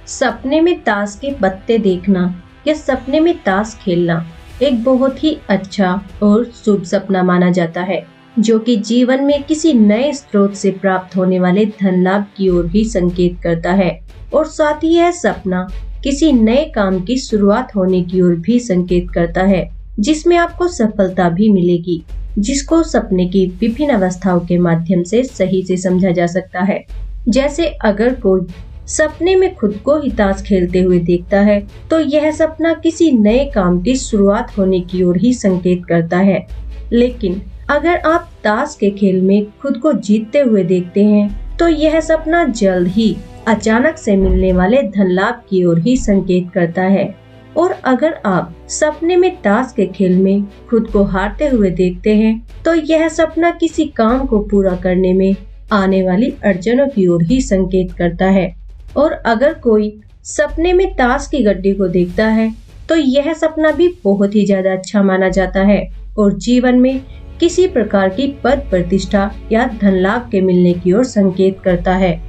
सपने में ताश के पत्ते देखना या सपने में ताश खेलना एक बहुत ही अच्छा और शुभ सपना माना जाता है, जो कि जीवन में किसी नए स्रोत से प्राप्त होने वाले धन लाभ की ओर भी संकेत करता है। और साथ ही यह सपना किसी नए काम की शुरुआत होने की ओर भी संकेत करता है, जिसमें आपको सफलता भी मिलेगी, जिसको सपने की विभिन्न अवस्थाओं के माध्यम से सही से समझा जा सकता है। जैसे अगर कोई सपने में खुद को ही ताश खेलते हुए देखता है, तो यह सपना किसी नए काम की शुरुआत होने की ओर ही संकेत करता है। लेकिन अगर आप ताश के खेल में खुद को जीतते हुए देखते हैं, तो यह सपना जल्द ही अचानक से मिलने वाले धन लाभ की ओर ही संकेत करता है। और अगर आप सपने में ताश के खेल में खुद को हारते हुए देखते हैं, तो यह सपना किसी काम को पूरा करने में आने वाली अड़चनों की ओर ही संकेत करता है। और अगर कोई सपने में ताश की गड्डी को देखता है, तो यह सपना भी बहुत ही ज्यादा अच्छा माना जाता है और जीवन में किसी प्रकार की पद प्रतिष्ठा या धन लाभ के मिलने की ओर संकेत करता है।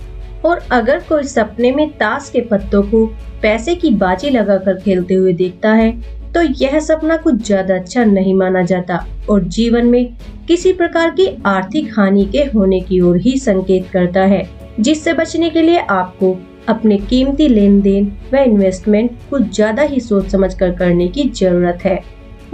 और अगर कोई सपने में ताश के पत्तों को पैसे की बाजी लगाकर खेलते हुए देखता है, तो यह सपना कुछ ज्यादा अच्छा नहीं माना जाता और जीवन में किसी प्रकार की आर्थिक हानि के होने की ओर ही संकेत करता है, जिससे बचने के लिए आपको अपने कीमती लेन देन व इन्वेस्टमेंट कुछ ज्यादा ही सोच समझ कर करने की जरूरत है।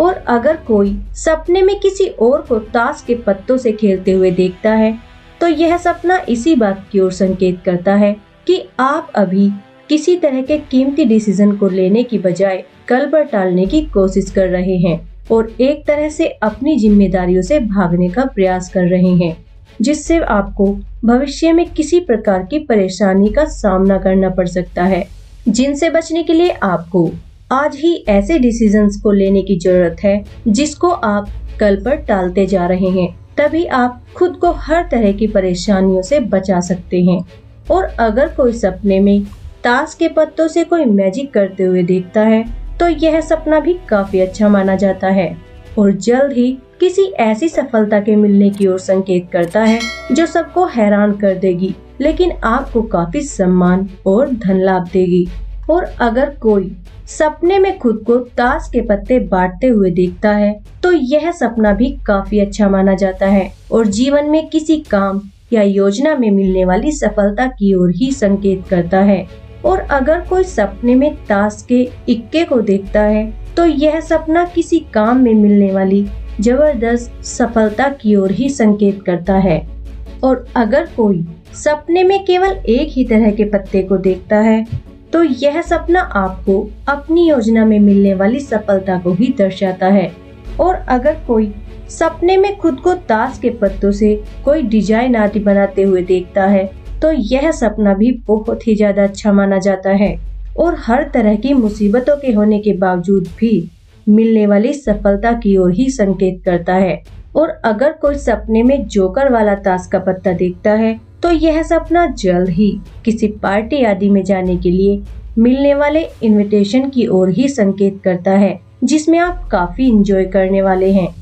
और अगर कोई सपने में किसी और को ताश के पत्तों से खेलते हुए देखता है, तो यह सपना इसी बात की ओर संकेत करता है कि आप अभी किसी तरह के कीमती डिसीजन को लेने की बजाय कल पर टालने की कोशिश कर रहे हैं और एक तरह से अपनी जिम्मेदारियों से भागने का प्रयास कर रहे हैं, जिससे आपको भविष्य में किसी प्रकार की परेशानी का सामना करना पड़ सकता है, जिनसे बचने के लिए आपको आज ही ऐसे डिसीजंस को लेने की जरूरत है जिसको आप कल पर टालते जा रहे हैं। तभी आप खुद को हर तरह की परेशानियों से बचा सकते हैं। और अगर कोई सपने में ताश के पत्तों से कोई मैजिक करते हुए देखता है, तो यह सपना भी काफी अच्छा माना जाता है और जल्द ही किसी ऐसी सफलता के मिलने की ओर संकेत करता है जो सबको हैरान कर देगी, लेकिन आपको काफी सम्मान और धन लाभ देगी। और अगर कोई सपने में खुद को ताश के पत्ते बांटते हुए देखता है, तो यह सपना भी काफी अच्छा माना जाता है और जीवन में किसी काम या योजना में मिलने वाली सफलता की ओर ही संकेत करता है। और अगर कोई सपने में ताश के इक्के को देखता है, तो यह सपना किसी काम में मिलने वाली जबरदस्त सफलता की ओर ही संकेत करता है। और अगर कोई सपने में केवल एक ही तरह के पत्ते को देखता है, तो यह सपना आपको अपनी योजना में मिलने वाली सफलता को ही दर्शाता है। और अगर कोई सपने में खुद को ताश के पत्तों से कोई डिजाइन आदि बनाते हुए देखता है, तो यह सपना भी बहुत ही ज्यादा अच्छा माना जाता है और हर तरह की मुसीबतों के होने के बावजूद भी मिलने वाली सफलता की ओर ही संकेत करता है। और अगर कोई सपने में जोकर वाला ताश का पत्ता देखता है, तो यह सपना जल्द ही किसी पार्टी आदि में जाने के लिए मिलने वाले इनविटेशन की ओर ही संकेत करता है, जिसमें आप काफी एंजॉय करने वाले हैं।